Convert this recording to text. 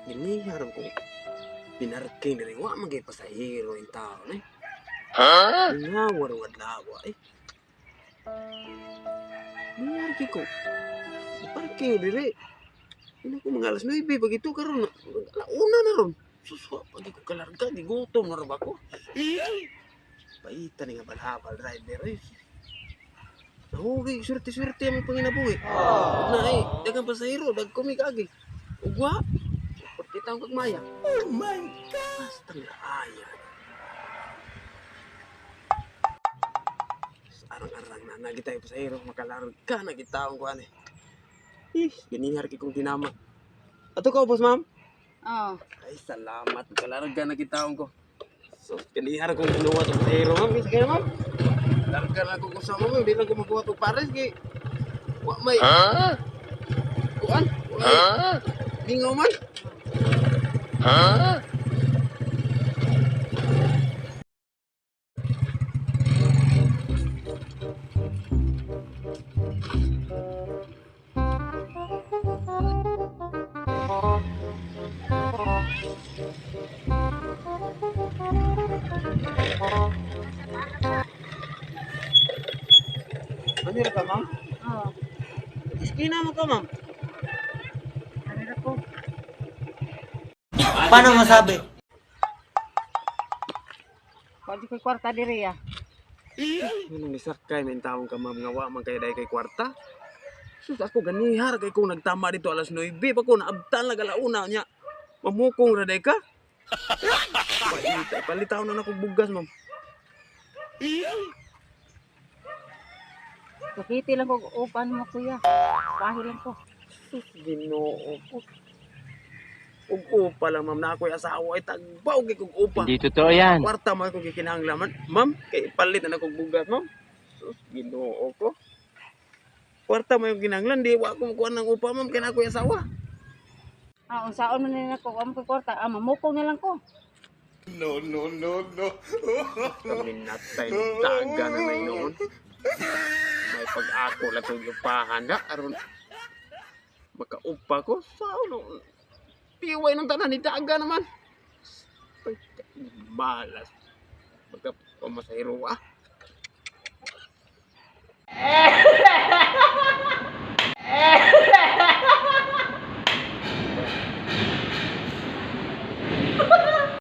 Ginihar ko. Pinarking na rin. Wa magay pasahero yung tao eh. Nga, warwad-lawa eh. Ginihar ko. Parking diri. Ini ko mga alas 9 pag ito karon. Una na ron. Suswa pag ko kalarga, gigutom na rin ako. Paita nga balhabal driver eh. Nahugay, swerte-swerte ang panginabuhi. Na eh, dagang pasahero, dagkumig agi. Ugwa, kita ang kagmaya. Oh my God! Basta nga aya. Arang-arang na nagita yung pasahero, makalarag ka na kita ang kuhan eh. Ginihar kong tinama. Ato ka, boss ma'am? Oo. Ay, salamat. Makalarag ka na kita ko. So, ginihar kong kinuha itong pasahero, ma'am. Kisa kaya, ma'am? Larga na ako kusama mo, hindi lang ko magawa itong pares kay wa may kuan? Lingaw man? Ano ka, ma'am? Oo. Iskina mo ka, ma'am. Ano na po? Paano masabi? Pwede ko'y kwarta diri ya. Anong nisakay, may taong ka, ma'am, nga wa man kay dahi kay kwarta. Sus, ako ganihar kay kung nagtama dito alas 9, pa ko naabtan na galauna niya. Mamukong raday ka. Palitaw na akong bugas, ma'am. Pakiti lang ko upan mo kuya. Bahay lang ko. Sus, Ginoo ko. Ug upa lang, ma'am, na ako'y asawa ay tagbaw kay kog upa. Hindi totoo yan. Kwarta mo akong kikinahanglaman. Ma'am, kay palit na akong bugas, ma'am. Sus, Ginoo ko. Kwarta mo yung kinahanglan, di wa ko makuha ng upa, ma'am, kay na ako'y asawa. Unsaon man nila ko am ko'y kwarta. Mamukong na lang ko. Kami natay ng taga na may noon. May pag-ako lang itong upahan na. Aron, makaupa ko. Saan? Piway ng tanan ni taga naman. Malas. Magkapamasahiro ah.